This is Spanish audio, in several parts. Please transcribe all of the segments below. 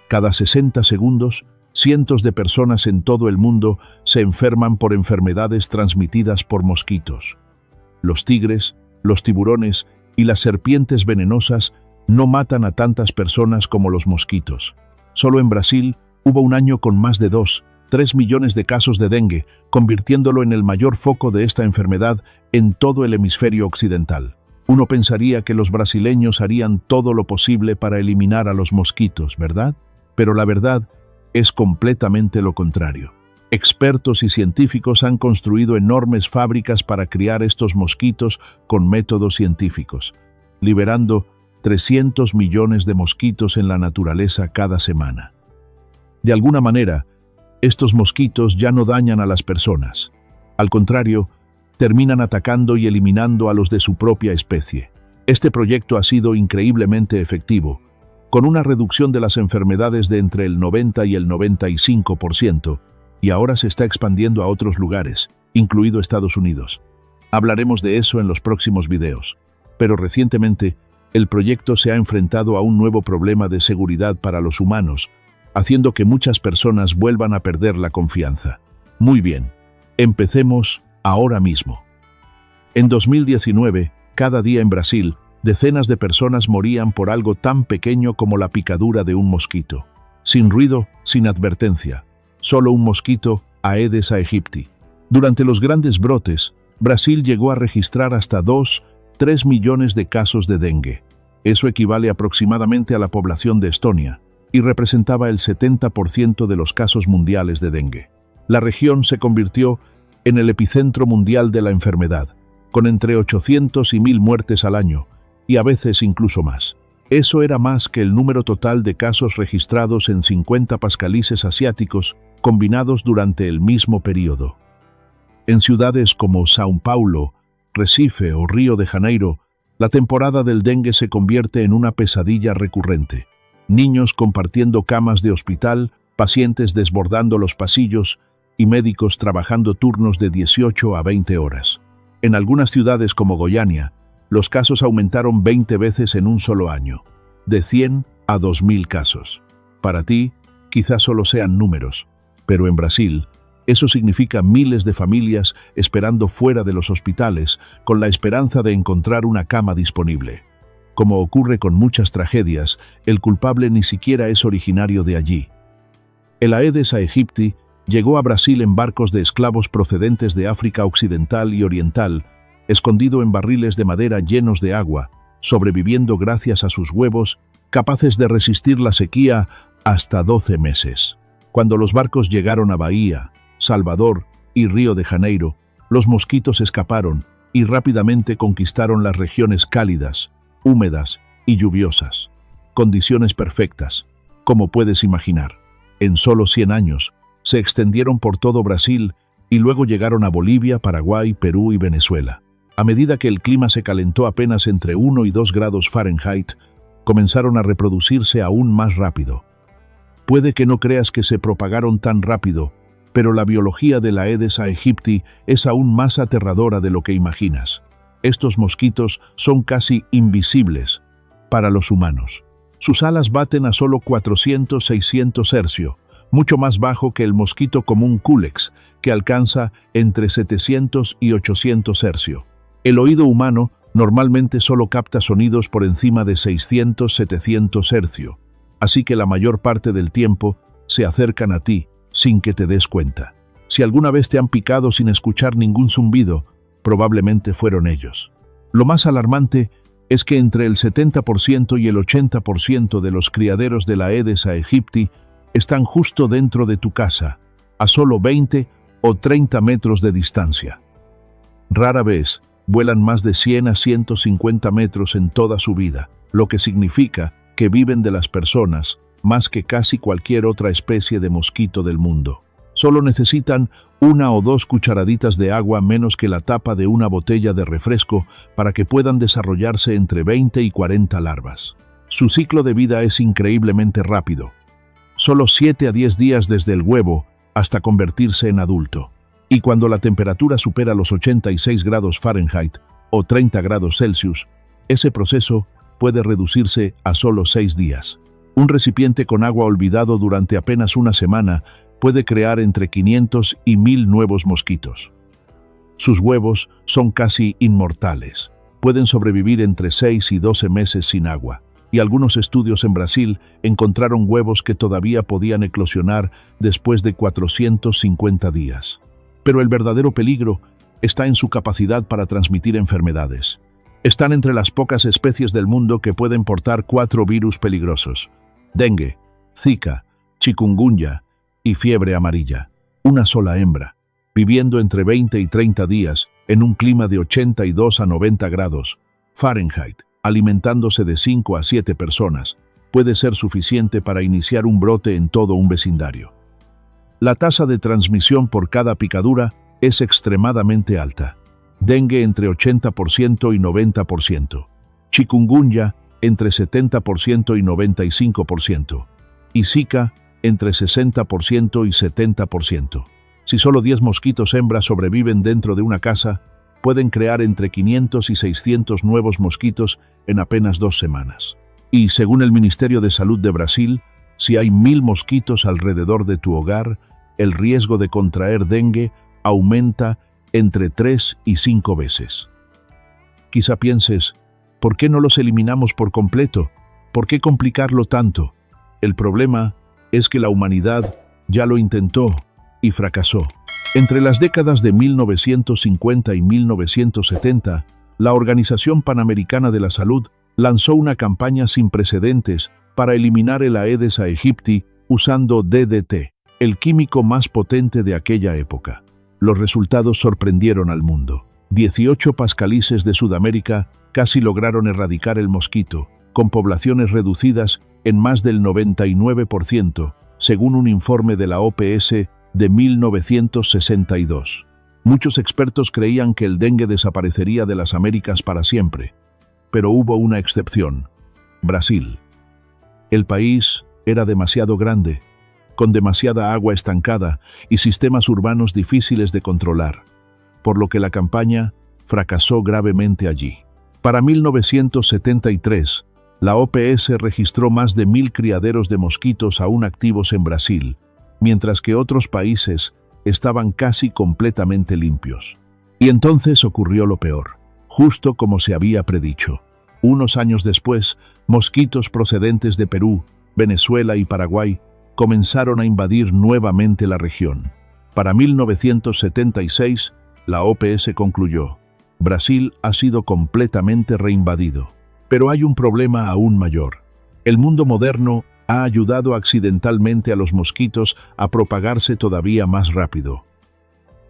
Cada 60 segundos, cientos de personas en todo el mundo se enferman por enfermedades transmitidas por mosquitos. Los tigres, los tiburones y las serpientes venenosas no matan a tantas personas como los mosquitos. Solo en Brasil hubo un año con más de 3 millones de casos de dengue, convirtiéndolo en el mayor foco de esta enfermedad en todo el hemisferio occidental. Uno pensaría que los brasileños harían todo lo posible para eliminar a los mosquitos, ¿verdad? Pero la verdad es completamente lo contrario. Expertos y científicos han construido enormes fábricas para criar estos mosquitos con métodos científicos, liberando 300 millones de mosquitos en la naturaleza cada semana. De alguna manera, estos mosquitos ya no dañan a las personas. Al contrario, terminan atacando y eliminando a los de su propia especie. Este proyecto ha sido increíblemente efectivo, con una reducción de las enfermedades de entre el 90 y el 95%, y ahora se está expandiendo a otros lugares, incluido Estados Unidos. Hablaremos de eso en los próximos videos. Pero recientemente, el proyecto se ha enfrentado a un nuevo problema de seguridad para los humanos, haciendo que muchas personas vuelvan a perder la confianza. Muy bien, empecemos ahora mismo. En 2019, cada día en Brasil, decenas de personas morían por algo tan pequeño como la picadura de un mosquito. Sin ruido, sin advertencia. Solo un mosquito, Aedes aegypti. Durante los grandes brotes, Brasil llegó a registrar hasta 3 millones de casos de dengue. Eso equivale aproximadamente a la población de Estonia y representaba el 70% de los casos mundiales de dengue. La región se convirtió en el epicentro mundial de la enfermedad, con entre 800 y 1000 muertes al año, y a veces incluso más. Eso era más que el número total de casos registrados en 50 países asiáticos combinados durante el mismo periodo. En ciudades como São Paulo, Recife o Río de Janeiro, la temporada del dengue se convierte en una pesadilla recurrente. Niños compartiendo camas de hospital, pacientes desbordando los pasillos y médicos trabajando turnos de 18 a 20 horas. En algunas ciudades como Goiânia, los casos aumentaron 20 veces en un solo año, de 100 a 2000 casos. Para ti, quizás solo sean números, pero en Brasil, eso significa miles de familias esperando fuera de los hospitales con la esperanza de encontrar una cama disponible. Como ocurre con muchas tragedias, el culpable ni siquiera es originario de allí. El Aedes aegypti llegó a Brasil en barcos de esclavos procedentes de África Occidental y Oriental, escondido en barriles de madera llenos de agua, sobreviviendo gracias a sus huevos, capaces de resistir la sequía hasta 12 meses. Cuando los barcos llegaron a Bahía, Salvador y Río de Janeiro, los mosquitos escaparon y rápidamente conquistaron las regiones cálidas, húmedas y lluviosas. Condiciones perfectas, como puedes imaginar. En solo 100 años, se extendieron por todo Brasil y luego llegaron a Bolivia, Paraguay, Perú y Venezuela. A medida que el clima se calentó apenas entre 1 y 2 grados Fahrenheit, comenzaron a reproducirse aún más rápido. Puede que no creas que se propagaron tan rápido, pero la biología de la Aedes aegypti es aún más aterradora de lo que imaginas. Estos mosquitos son casi invisibles para los humanos. Sus alas baten a solo 400-600 Hz, mucho más bajo que el mosquito común Culex, que alcanza entre 700 y 800 Hz. El oído humano normalmente solo capta sonidos por encima de 600-700 Hz, así que la mayor parte del tiempo se acercan a ti sin que te des cuenta. Si alguna vez te han picado sin escuchar ningún zumbido, probablemente fueron ellos. Lo más alarmante es que entre el 70% y el 80% de los criaderos de la Aedes aegypti están justo dentro de tu casa, a solo 20 o 30 metros de distancia. Rara vez vuelan más de 100 a 150 metros en toda su vida, lo que significa que viven de las personas más que casi cualquier otra especie de mosquito del mundo. Solo necesitan 1 o 2 cucharaditas de agua menos que la tapa de una botella de refresco para que puedan desarrollarse entre 20 y 40 larvas. Su ciclo de vida es increíblemente rápido. Solo 7 a 10 días desde el huevo hasta convertirse en adulto. Y cuando la temperatura supera los 86 grados Fahrenheit o 30 grados Celsius, ese proceso puede reducirse a solo 6 días. Un recipiente con agua olvidado durante apenas una semana puede crear entre 500 y 1000 nuevos mosquitos. Sus huevos son casi inmortales. Pueden sobrevivir entre 6 y 12 meses sin agua. Y algunos estudios en Brasil encontraron huevos que todavía podían eclosionar después de 450 días. Pero el verdadero peligro está en su capacidad para transmitir enfermedades. Están entre las pocas especies del mundo que pueden portar 4 virus peligrosos: dengue, zika, chikungunya y fiebre amarilla. Una sola hembra, viviendo entre 20 y 30 días en un clima de 82 a 90 grados Fahrenheit, alimentándose de 5 a 7 personas, puede ser suficiente para iniciar un brote en todo un vecindario. La tasa de transmisión por cada picadura es extremadamente alta. Dengue entre 80% y 90%. Chikungunya entre 70% y 95%. Y Zika entre 60% y 70%. Si solo 10 mosquitos hembras sobreviven dentro de una casa, pueden crear entre 500 y 600 nuevos mosquitos en apenas 2 semanas. Y según el Ministerio de Salud de Brasil, si hay 1000 mosquitos alrededor de tu hogar, el riesgo de contraer dengue aumenta entre 3 y 5 veces. Quizá pienses, ¿por qué no los eliminamos por completo? ¿Por qué complicarlo tanto? El problema es que la humanidad ya lo intentó y fracasó. Entre las décadas de 1950 y 1970, la Organización Panamericana de la Salud lanzó una campaña sin precedentes para eliminar el Aedes aegypti usando DDT, el químico más potente de aquella época. Los resultados sorprendieron al mundo. 18 países de Sudamérica casi lograron erradicar el mosquito, con poblaciones reducidas en más del 99%, según un informe de la OPS de 1962. Muchos expertos creían que el dengue desaparecería de las Américas para siempre, pero hubo una excepción: Brasil. El país era demasiado grande, con demasiada agua estancada y sistemas urbanos difíciles de controlar, por lo que la campaña fracasó gravemente allí. Para 1973, la OPS registró más de 1000 criaderos de mosquitos aún activos en Brasil, mientras que otros países estaban casi completamente limpios. Y entonces ocurrió lo peor, justo como se había predicho. Unos años después, mosquitos procedentes de Perú, Venezuela y Paraguay comenzaron a invadir nuevamente la región. Para 1976, la OPS concluyó: Brasil ha sido completamente reinvadido. Pero hay un problema aún mayor. El mundo moderno ha ayudado accidentalmente a los mosquitos a propagarse todavía más rápido.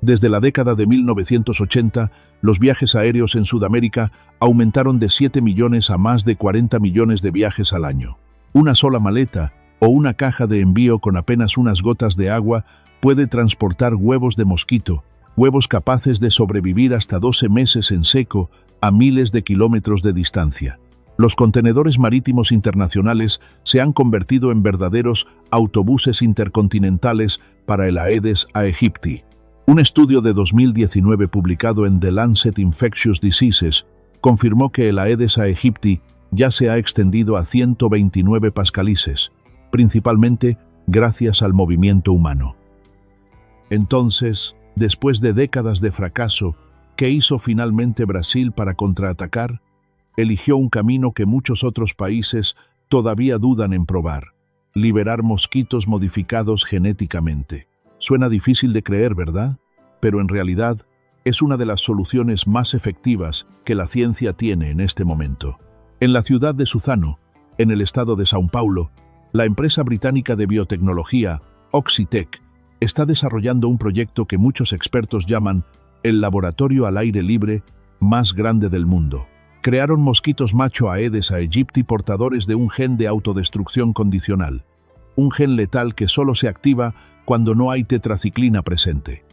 Desde la década de 1980, los viajes aéreos en Sudamérica aumentaron de 7 millones a más de 40 millones de viajes al año. Una sola maleta o una caja de envío con apenas unas gotas de agua puede transportar huevos de mosquito, huevos capaces de sobrevivir hasta 12 meses en seco a miles de kilómetros de distancia. Los contenedores marítimos internacionales se han convertido en verdaderos autobuses intercontinentales para el Aedes aegypti. Un estudio de 2019 publicado en The Lancet Infectious Diseases confirmó que el Aedes aegypti ya se ha extendido a 129 países, principalmente gracias al movimiento humano. Entonces, después de décadas de fracaso, ¿qué hizo finalmente Brasil para contraatacar? Eligió un camino que muchos otros países todavía dudan en probar: liberar mosquitos modificados genéticamente. Suena difícil de creer, ¿verdad? Pero en realidad es una de las soluciones más efectivas que la ciencia tiene en este momento. En la ciudad de Suzano, en el estado de São Paulo, la empresa británica de biotecnología Oxitec está desarrollando un proyecto que muchos expertos llaman el laboratorio al aire libre más grande del mundo. Crearon mosquitos macho Aedes aegypti portadores de un gen de autodestrucción condicional, un gen letal que solo se activa cuando no hay tetraciclina presente.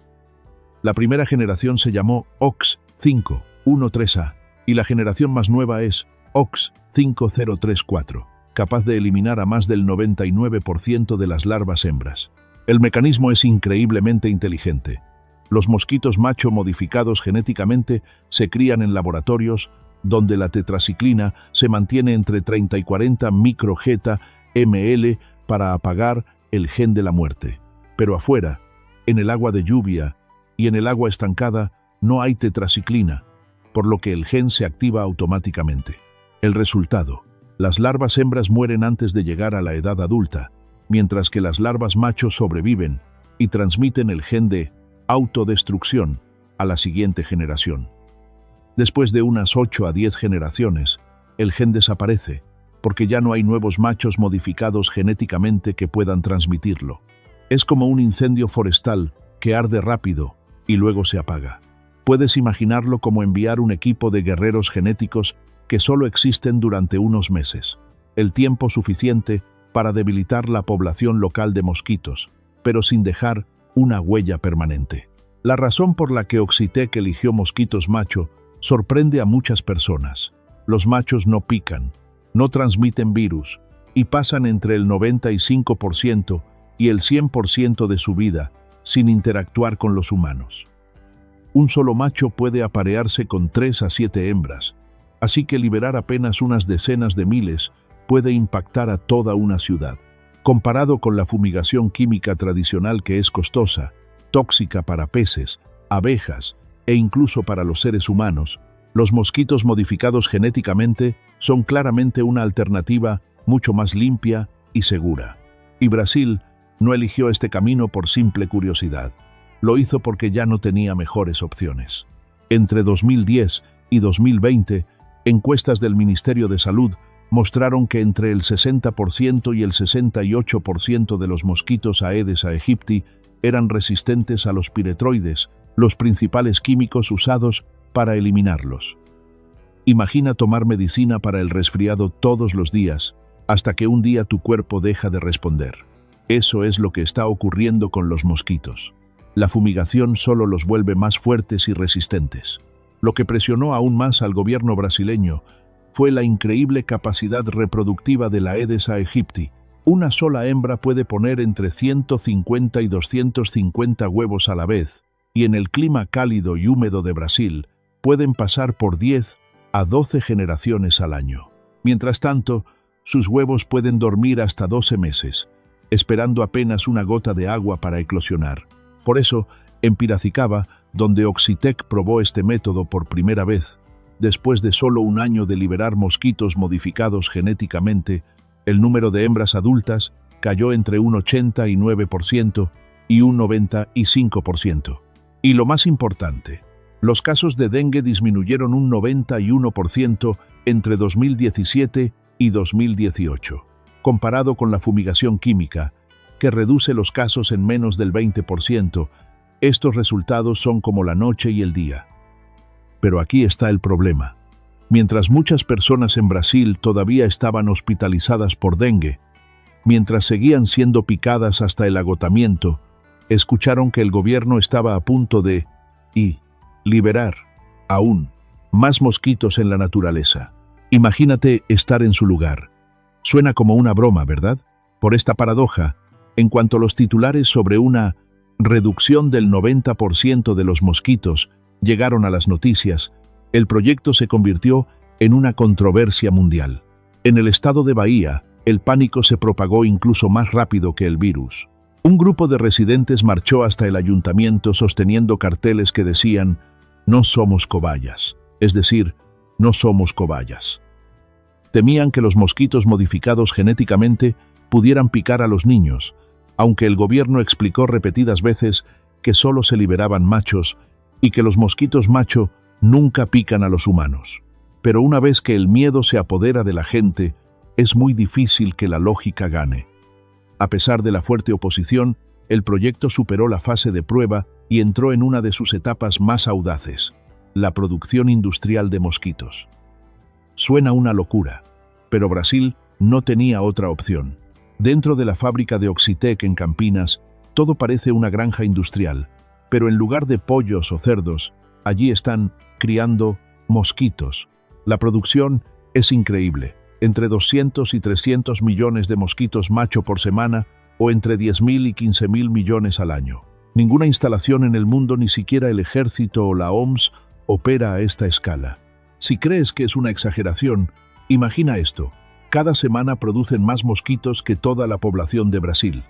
La primera generación se llamó OX513A y la generación más nueva es OX5034, capaz de eliminar a más del 99% de las larvas hembras. El mecanismo es increíblemente inteligente. Los mosquitos macho modificados genéticamente se crían en laboratorios donde la tetraciclina se mantiene entre 30 y 40 microgeta ml para apagar el gen de la muerte. Pero afuera, en el agua de lluvia y en el agua estancada, no hay tetraciclina, por lo que el gen se activa automáticamente. El resultado: las larvas hembras mueren antes de llegar a la edad adulta, mientras que las larvas machos sobreviven y transmiten el gen de autodestrucción a la siguiente generación. Después de unas 8 a 10 generaciones, el gen desaparece, porque ya no hay nuevos machos modificados genéticamente que puedan transmitirlo. Es como un incendio forestal que arde rápido y luego se apaga. Puedes imaginarlo como enviar un equipo de guerreros genéticos que solo existen durante unos meses, el tiempo suficiente para debilitar la población local de mosquitos, pero sin dejar una huella permanente. La razón por la que Oxitec eligió mosquitos macho sorprende a muchas personas. Los machos no pican, no transmiten virus y pasan entre el 95% y el 100% de su vida sin interactuar con los humanos. Un solo macho puede aparearse con 3 a 7 hembras, así que liberar apenas unas decenas de miles puede impactar a toda una ciudad. Comparado con la fumigación química tradicional, que es costosa, tóxica para peces, abejas e incluso para los seres humanos, los mosquitos modificados genéticamente son claramente una alternativa mucho más limpia y segura. Y Brasil no eligió este camino por simple curiosidad. Lo hizo porque ya no tenía mejores opciones. Entre 2010 y 2020, encuestas del Ministerio de Salud mostraron que entre el 60% y el 68% de los mosquitos Aedes aegypti eran resistentes a los piretroides, los principales químicos usados para eliminarlos. Imagina tomar medicina para el resfriado todos los días, hasta que un día tu cuerpo deja de responder. Eso es lo que está ocurriendo con los mosquitos. La fumigación solo los vuelve más fuertes y resistentes. Lo que presionó aún más al gobierno brasileño fue la increíble capacidad reproductiva de la Aedes aegypti. Una sola hembra puede poner entre 150 y 250 huevos a la vez, y en el clima cálido y húmedo de Brasil pueden pasar por 10 a 12 generaciones al año. Mientras tanto, sus huevos pueden dormir hasta 12 meses, esperando apenas una gota de agua para eclosionar. Por eso, en Piracicaba, donde Oxitec probó este método por primera vez, después de solo un año de liberar mosquitos modificados genéticamente, el número de hembras adultas cayó entre un 89% y un 95%. Y lo más importante, los casos de dengue disminuyeron un 91% entre 2017 y 2018, comparado con la fumigación química, que reduce los casos en menos del 20%. Estos resultados son como la noche y el día. Pero aquí está el problema. Mientras muchas personas en Brasil todavía estaban hospitalizadas por dengue, mientras seguían siendo picadas hasta el agotamiento, escucharon que el gobierno estaba a punto de liberar aún más mosquitos en la naturaleza. Imagínate estar en su lugar. Suena como una broma, ¿verdad? Por esta paradoja, en cuanto los titulares sobre una reducción del 90% de los mosquitos llegaron a las noticias, el proyecto se convirtió en una controversia mundial. En el estado de Bahía, el pánico se propagó incluso más rápido que el virus. Un grupo de residentes marchó hasta el ayuntamiento sosteniendo carteles que decían: "No somos cobayas", es decir, no somos cobayas. Temían que los mosquitos modificados genéticamente pudieran picar a los niños, aunque el gobierno explicó repetidas veces que solo se liberaban machos y que los mosquitos macho nunca pican a los humanos. Pero una vez que el miedo se apodera de la gente, es muy difícil que la lógica gane. A pesar de la fuerte oposición, el proyecto superó la fase de prueba y entró en una de sus etapas más audaces: la producción industrial de mosquitos. Suena una locura, pero Brasil no tenía otra opción. Dentro de la fábrica de Oxitec en Campinas, todo parece una granja industrial, pero en lugar de pollos o cerdos, allí están criando mosquitos. La producción es increíble: entre 200 y 300 millones de mosquitos macho por semana, o entre 10.000 y 15.000 millones al año. Ninguna instalación en el mundo, ni siquiera el ejército o la OMS, opera a esta escala. Si crees que es una exageración, imagina esto: Cada semana producen más mosquitos que toda la población de Brasil.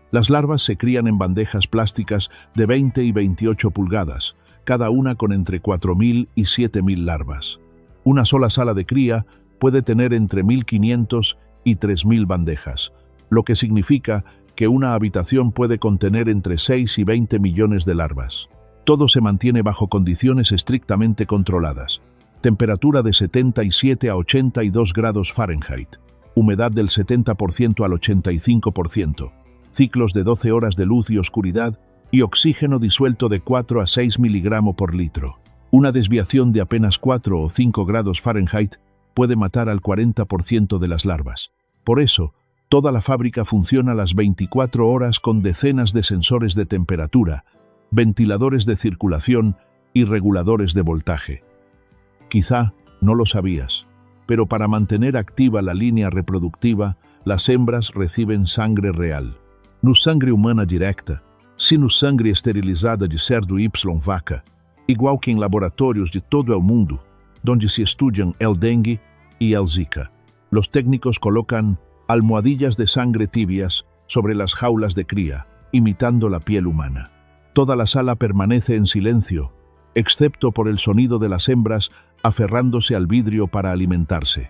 Las larvas se crían en bandejas plásticas de 20 y 28 pulgadas, cada una con entre 4.000 y 7.000 larvas. Una sola sala de cría puede tener entre 1.500 y 3.000 bandejas, lo que significa que una habitación puede contener entre 6 y 20 millones de larvas. Todo se mantiene bajo condiciones estrictamente controladas. Temperatura de 77 a 82 grados Fahrenheit, humedad del 70% al 85%, ciclos de 12 horas de luz y oscuridad y oxígeno disuelto de 4 a 6 miligramos por litro. Una desviación de apenas 4 o 5 grados Fahrenheit puede matar al 40% de las larvas. Por eso, toda la fábrica funciona las 24 horas con decenas de sensores de temperatura, ventiladores de circulación y reguladores de voltaje. Quizá no lo sabías, pero para mantener activa la línea reproductiva, las hembras reciben sangre real. No sangre humana directa, sino sangre esterilizada de cerdo y vaca, igual que en laboratorios de todo el mundo, donde se estudian el dengue y el Zika. Los técnicos colocan almohadillas de sangre tibias sobre las jaulas de cría, imitando la piel humana. Toda la sala permanece en silencio, excepto por el sonido de las hembras aferrándose al vidrio para alimentarse.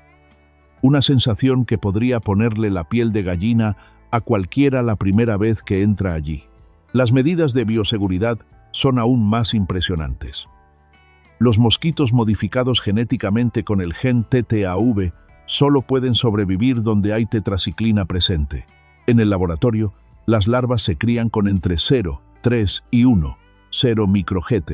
Una sensación que podría ponerle la piel de gallina a cualquiera la primera vez que entra allí. Las medidas de bioseguridad son aún más impresionantes. Los mosquitos modificados genéticamente con el gen TTAV solo pueden sobrevivir donde hay tetraciclina presente. En el laboratorio, las larvas se crían con entre 0, 3 y 1, 0 microGT,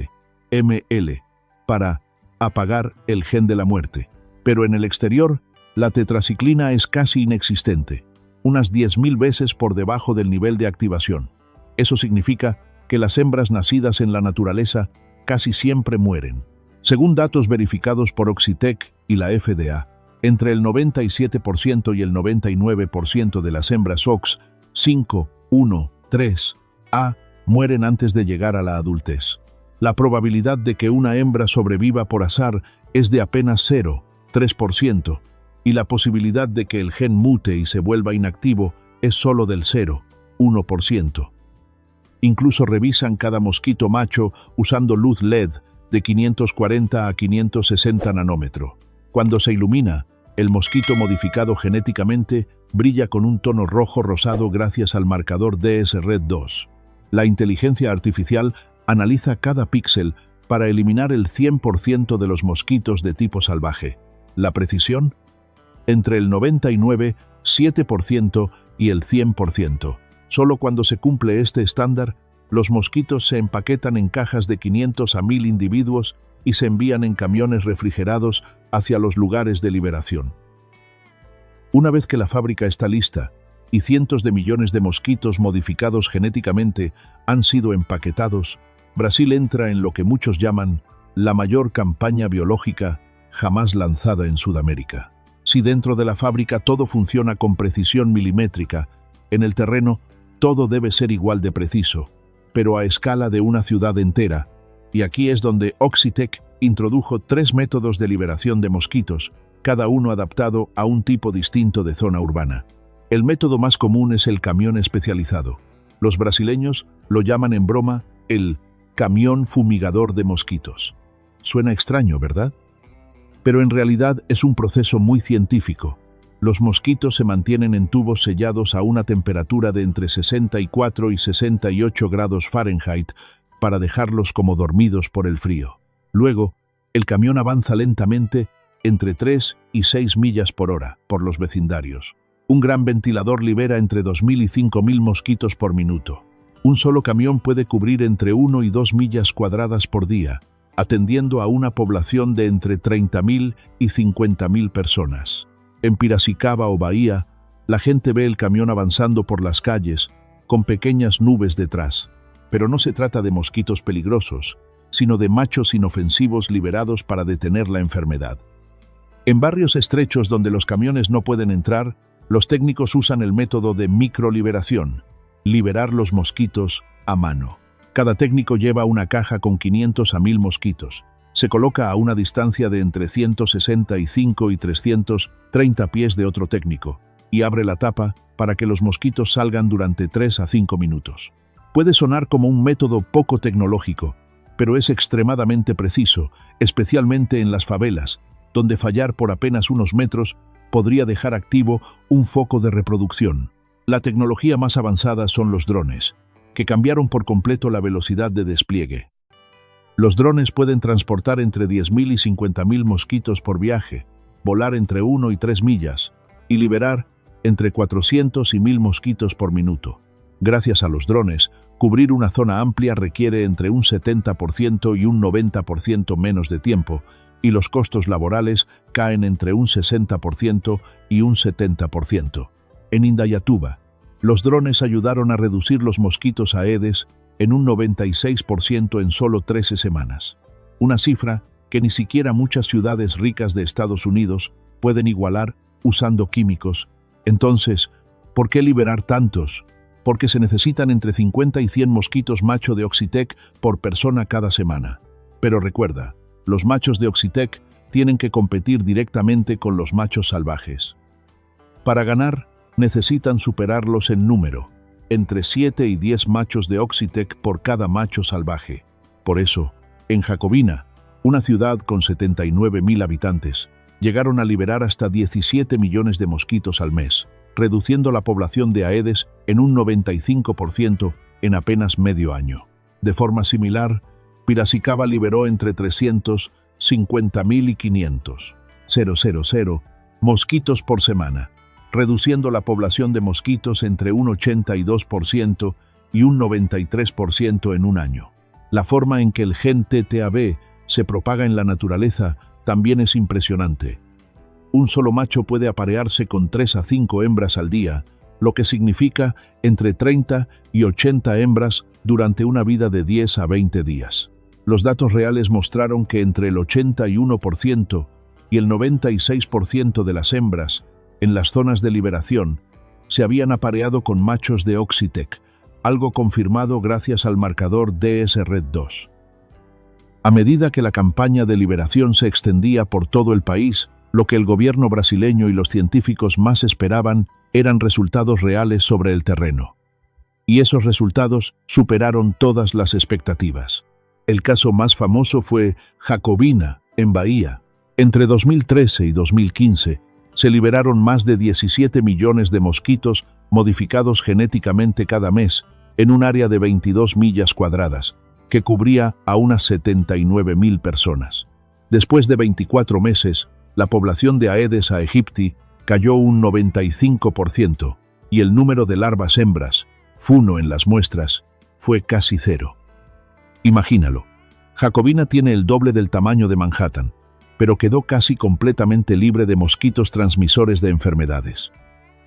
ml, para apagar el gen de la muerte. Pero en el exterior, la tetraciclina es casi inexistente, unas 10.000 veces por debajo del nivel de activación. Eso significa que las hembras nacidas en la naturaleza casi siempre mueren. Según datos verificados por Oxitec y la FDA, entre el 97% y el 99% de las hembras OX 513A mueren antes de llegar a la adultez. La probabilidad de que una hembra sobreviva por azar es de apenas 0,3%, y la posibilidad de que el gen mute y se vuelva inactivo es solo del 0,1%. Incluso revisan cada mosquito macho usando luz LED de 540 a 560 nanómetro. Cuando se ilumina, el mosquito modificado genéticamente brilla con un tono rojo rosado gracias al marcador DSRED2. La inteligencia artificial analiza cada píxel para eliminar el 100% de los mosquitos de tipo salvaje. La precisión, entre el 99,7% y el 100%. Solo cuando se cumple este estándar, los mosquitos se empaquetan en cajas de 500 a 1.000 individuos y se envían en camiones refrigerados hacia los lugares de liberación. Una vez que la fábrica está lista y cientos de millones de mosquitos modificados genéticamente han sido empaquetados, Brasil entra en lo que muchos llaman la mayor campaña biológica jamás lanzada en Sudamérica. Si dentro de la fábrica todo funciona con precisión milimétrica, en el terreno todo debe ser igual de preciso, pero a escala de una ciudad entera, y aquí es donde Oxitec introdujo 3 métodos de liberación de mosquitos, cada uno adaptado a un tipo distinto de zona urbana. El método más común es el camión especializado. Los brasileños lo llaman en broma el camión fumigador de mosquitos. Suena extraño, ¿verdad? Pero en realidad es un proceso muy científico. Los mosquitos se mantienen en tubos sellados a una temperatura de entre 64 y 68 grados Fahrenheit para dejarlos como dormidos por el frío. Luego, el camión avanza lentamente entre 3 y 6 millas por hora por los vecindarios. Un gran ventilador libera entre 2.000 y 5.000 mosquitos por minuto. Un solo camión puede cubrir entre 1 y 2 millas cuadradas por día, atendiendo a una población de entre 30.000 y 50.000 personas. En Piracicaba o Bahía, la gente ve el camión avanzando por las calles, con pequeñas nubes detrás. Pero no se trata de mosquitos peligrosos, sino de machos inofensivos liberados para detener la enfermedad. En barrios estrechos donde los camiones no pueden entrar, los técnicos usan el método de microliberación, liberar los mosquitos a mano. Cada técnico lleva una caja con 500 a 1.000 mosquitos. Se coloca a una distancia de entre 165 y 330 pies de otro técnico y abre la tapa para que los mosquitos salgan durante 3 a 5 minutos. Puede sonar como un método poco tecnológico, pero es extremadamente preciso, especialmente en las favelas, donde fallar por apenas unos metros podría dejar activo un foco de reproducción. La tecnología más avanzada son los drones, que cambiaron por completo la velocidad de despliegue. Los drones pueden transportar entre 10.000 y 50.000 mosquitos por viaje, volar entre 1 y 3 millas y liberar entre 400 y 1.000 mosquitos por minuto. Gracias a los drones, cubrir una zona amplia requiere entre un 70% y un 90% menos de tiempo, y los costos laborales caen entre un 60% y un 70%. En Indayatuba, los drones ayudaron a reducir los mosquitos Aedes en un 96% en solo 13 semanas. Una cifra que ni siquiera muchas ciudades ricas de Estados Unidos pueden igualar usando químicos. Entonces, ¿por qué liberar tantos? Porque se necesitan entre 50 y 100 mosquitos macho de Oxitec por persona cada semana. Pero recuerda, los machos de Oxitec tienen que competir directamente con los machos salvajes. Para ganar, necesitan superarlos en número, entre 7 y 10 machos de Oxitec por cada macho salvaje. Por eso, en Jacobina, una ciudad con 79.000 habitantes, llegaron a liberar hasta 17 millones de mosquitos al mes, reduciendo la población de Aedes en un 95% en apenas medio año. De forma similar, Piracicaba liberó entre 350.000 y 500.000 mosquitos por semana, reduciendo la población de mosquitos entre un 82% y un 93% en un año. La forma en que el gen TTAB se propaga en la naturaleza también es impresionante. Un solo macho puede aparearse con 3 a 5 hembras al día, lo que significa entre 30 y 80 hembras durante una vida de 10 a 20 días. Los datos reales mostraron que entre el 81% y el 96% de las hembras en las zonas de liberación se habían apareado con machos de Oxitec, algo confirmado gracias al marcador DS-Red2. A medida que la campaña de liberación se extendía por todo el país, lo que el gobierno brasileño y los científicos más esperaban eran resultados reales sobre el terreno. Y esos resultados superaron todas las expectativas. El caso más famoso fue Jacobina, en Bahía. Entre 2013 y 2015, se liberaron más de 17 millones de mosquitos modificados genéticamente cada mes, en un área de 22 millas cuadradas, que cubría a unas 79.000 personas. Después de 24 meses, la población de Aedes aegypti cayó un 95% y el número de larvas hembras, FUNO en las muestras, fue casi cero. Imagínalo, Jacobina tiene el doble del tamaño de Manhattan, pero quedó casi completamente libre de mosquitos transmisores de enfermedades.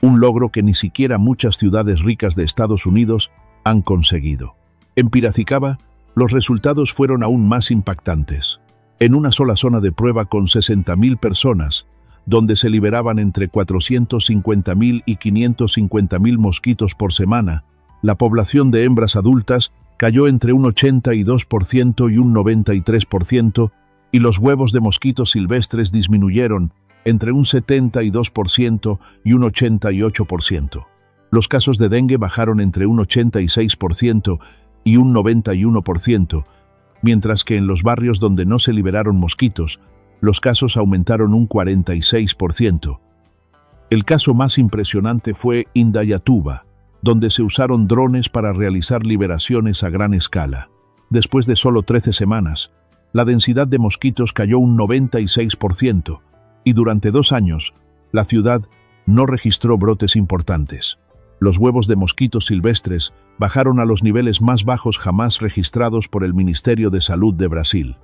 Un logro que ni siquiera muchas ciudades ricas de Estados Unidos han conseguido. En Piracicaba, los resultados fueron aún más impactantes. En una sola zona de prueba con 60.000 personas, donde se liberaban entre 450.000 y 550.000 mosquitos por semana, la población de hembras adultas cayó entre un 82% y un 93%, y los huevos de mosquitos silvestres disminuyeron entre un 72% y un 88%. Los casos de dengue bajaron entre un 86% y un 91%, mientras que en los barrios donde no se liberaron mosquitos, los casos aumentaron un 46%. El caso más impresionante fue Indayatuba, donde se usaron drones para realizar liberaciones a gran escala. Después de solo 13 semanas, la densidad de mosquitos cayó un 96%, y durante 2 años, la ciudad no registró brotes importantes. Los huevos de mosquitos silvestres bajaron a los niveles más bajos jamás registrados por el Ministerio de Salud de Brasil.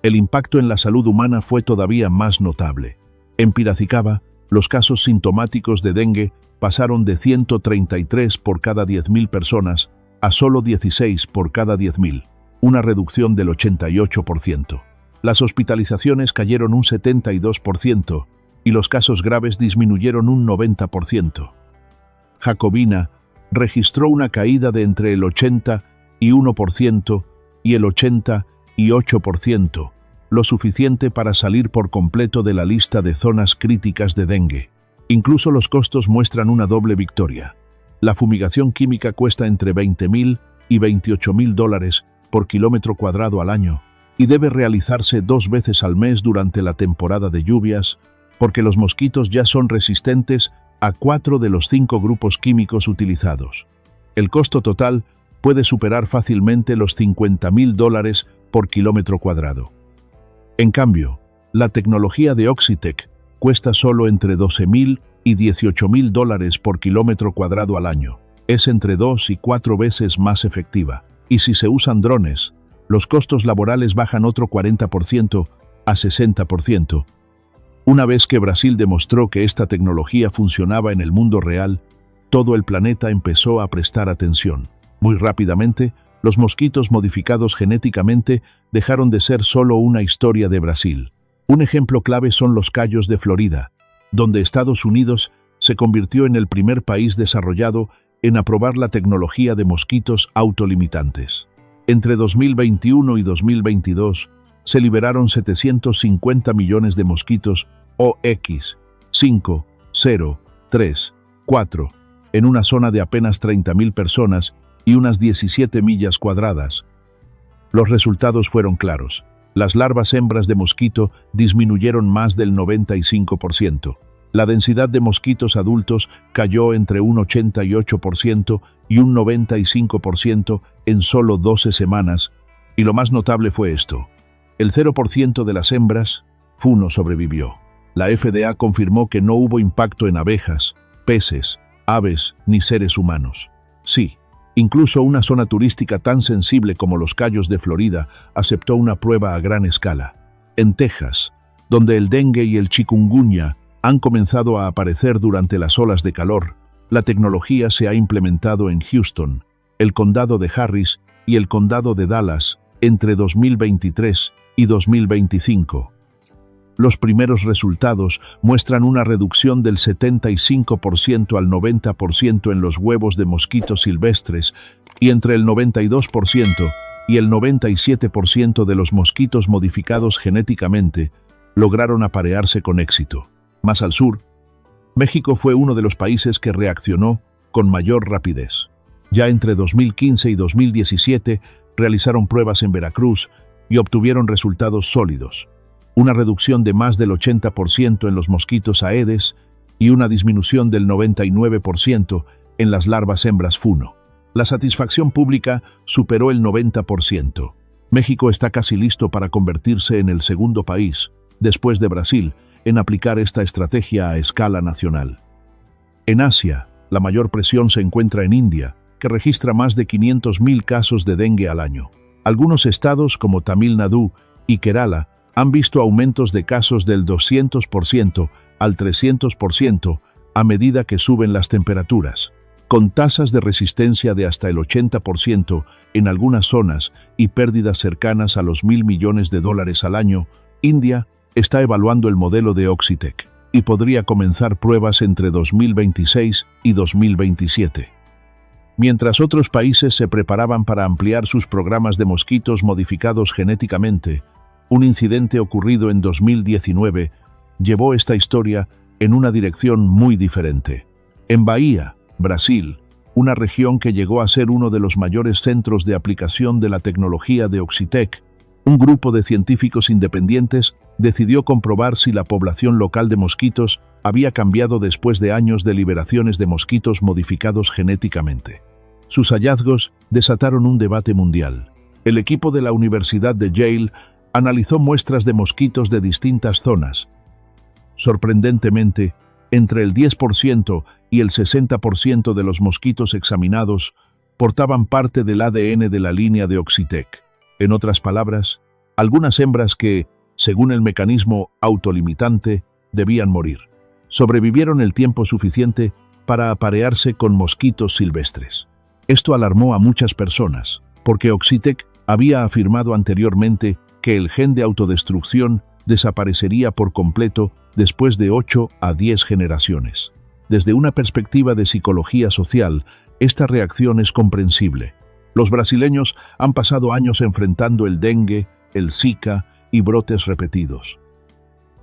El impacto en la salud humana fue todavía más notable. En Piracicaba, los casos sintomáticos de dengue pasaron de 133 por cada 10.000 personas a solo 16 por cada 10.000, una reducción del 88%. Las hospitalizaciones cayeron un 72% y los casos graves disminuyeron un 90%. Jacobina registró una caída de entre el 81% y el 88%, lo suficiente para salir por completo de la lista de zonas críticas de dengue. Incluso los costos muestran una doble victoria. La fumigación química cuesta entre $20,000 y $28,000 por kilómetro cuadrado al año y debe realizarse 2 veces al mes durante la temporada de lluvias, porque los mosquitos ya son resistentes a 4 de los 5 grupos químicos utilizados. El costo total puede superar fácilmente los $50,000 por kilómetro cuadrado. En cambio, la tecnología de Oxitec cuesta solo entre $12,000 y $18,000 por kilómetro cuadrado al año. Es entre 2 y 4 veces más efectiva. Y si se usan drones, los costos laborales bajan otro 40% a 60%. Una vez que Brasil demostró que esta tecnología funcionaba en el mundo real, todo el planeta empezó a prestar atención. Muy rápidamente, los mosquitos modificados genéticamente dejaron de ser solo una historia de Brasil. Un ejemplo clave son los Cayos de Florida, donde Estados Unidos se convirtió en el primer país desarrollado en aprobar la tecnología de mosquitos autolimitantes. Entre 2021 y 2022, se liberaron 750 millones de mosquitos OX503-4 en una zona de apenas 30,000 personas y unas 17 millas cuadradas. Los resultados fueron claros. Las larvas hembras de mosquito disminuyeron más del 95%. La densidad de mosquitos adultos cayó entre un 88% y un 95% en solo 12 semanas, y lo más notable fue esto: el 0% de las hembras FUNO sobrevivió. La FDA confirmó que no hubo impacto en abejas, peces, aves ni seres humanos. Sí, incluso una zona turística tan sensible como los Cayos de Florida aceptó una prueba a gran escala. En Texas, donde el dengue y el chikungunya han comenzado a aparecer durante las olas de calor, la tecnología se ha implementado en Houston, el condado de Harris y el condado de Dallas entre 2023 y 2025. Los primeros resultados muestran una reducción del 75% al 90% en los huevos de mosquitos silvestres y entre el 92% y el 97% de los mosquitos modificados genéticamente lograron aparearse con éxito. Más al sur, México fue uno de los países que reaccionó con mayor rapidez. Ya entre 2015 y 2017 realizaron pruebas en Veracruz y obtuvieron resultados sólidos: una reducción de más del 80% en los mosquitos Aedes y una disminución del 99% en las larvas hembras FUNO. La satisfacción pública superó el 90%. México está casi listo para convertirse en el segundo país, después de Brasil, en aplicar esta estrategia a escala nacional. En Asia, la mayor presión se encuentra en India, que registra más de 500,000 casos de dengue al año. Algunos estados, como Tamil Nadu y Kerala, han visto aumentos de casos del 200% al 300% a medida que suben las temperaturas, con tasas de resistencia de hasta el 80% en algunas zonas y pérdidas cercanas a los $1,000 millones al año. India está evaluando el modelo de Oxitec y podría comenzar pruebas entre 2026 y 2027. Mientras otros países se preparaban para ampliar sus programas de mosquitos modificados genéticamente, un incidente ocurrido en 2019 llevó esta historia en una dirección muy diferente. En Bahía, Brasil, una región que llegó a ser uno de los mayores centros de aplicación de la tecnología de Oxitec, un grupo de científicos independientes decidió comprobar si la población local de mosquitos había cambiado después de años de liberaciones de mosquitos modificados genéticamente. Sus hallazgos desataron un debate mundial. El equipo de la Universidad de Yale analizó muestras de mosquitos de distintas zonas. Sorprendentemente, entre el 10% y el 60% de los mosquitos examinados portaban parte del ADN de la línea de Oxitec. En otras palabras, algunas hembras que, según el mecanismo autolimitante, debían morir, sobrevivieron el tiempo suficiente para aparearse con mosquitos silvestres. Esto alarmó a muchas personas, porque Oxitec había afirmado anteriormente que el gen de autodestrucción desaparecería por completo después de 8 a 10 generaciones. Desde una perspectiva de psicología social, esta reacción es comprensible. Los brasileños han pasado años enfrentando el dengue, el Zika y brotes repetidos.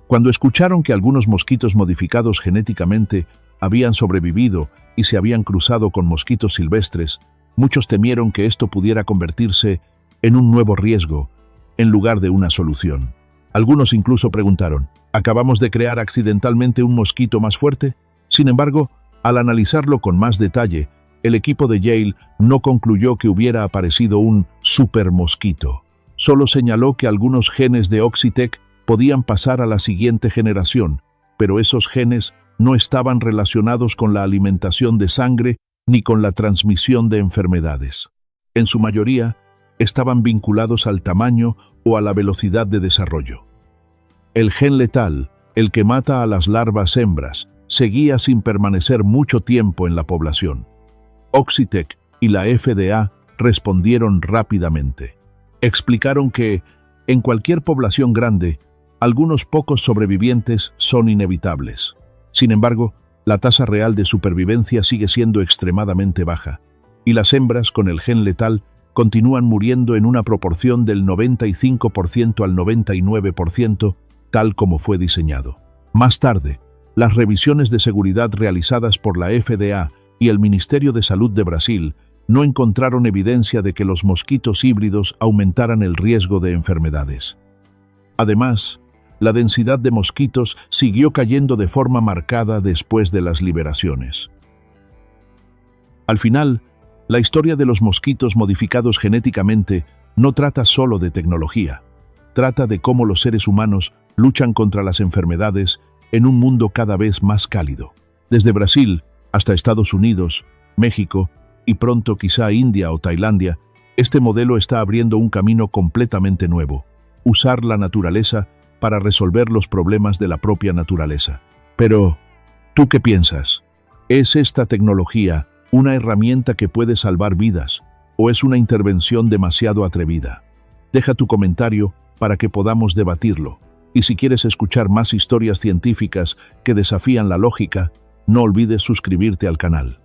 Cuando escucharon que algunos mosquitos modificados genéticamente habían sobrevivido y se habían cruzado con mosquitos silvestres, muchos temieron que esto pudiera convertirse en un nuevo riesgo, en lugar de una solución. Algunos incluso preguntaron, ¿acabamos de crear accidentalmente un mosquito más fuerte? Sin embargo, al analizarlo con más detalle, el equipo de Yale no concluyó que hubiera aparecido un supermosquito. Solo señaló que algunos genes de Oxitec podían pasar a la siguiente generación, pero esos genes no estaban relacionados con la alimentación de sangre ni con la transmisión de enfermedades. En su mayoría, estaban vinculados al tamaño o a la velocidad de desarrollo. El gen letal, el que mata a las larvas hembras, seguía sin permanecer mucho tiempo en la población. Oxitec y la FDA respondieron rápidamente. Explicaron que, en cualquier población grande, algunos pocos sobrevivientes son inevitables. Sin embargo, la tasa real de supervivencia sigue siendo extremadamente baja, y las hembras con el gen letal continúan muriendo en una proporción del 95% al 99%, tal como fue diseñado. Más tarde, las revisiones de seguridad realizadas por la FDA y el Ministerio de Salud de Brasil no encontraron evidencia de que los mosquitos híbridos aumentaran el riesgo de enfermedades. Además, la densidad de mosquitos siguió cayendo de forma marcada después de las liberaciones. Al final, la historia de los mosquitos modificados genéticamente no trata solo de tecnología. Trata de cómo los seres humanos luchan contra las enfermedades en un mundo cada vez más cálido. Desde Brasil hasta Estados Unidos, México y pronto quizá India o Tailandia, este modelo está abriendo un camino completamente nuevo: usar la naturaleza para resolver los problemas de la propia naturaleza. Pero, ¿tú qué piensas? ¿Es esta tecnología una herramienta que puede salvar vidas o es una intervención demasiado atrevida? Deja tu comentario para que podamos debatirlo. Y si quieres escuchar más historias científicas que desafían la lógica, no olvides suscribirte al canal.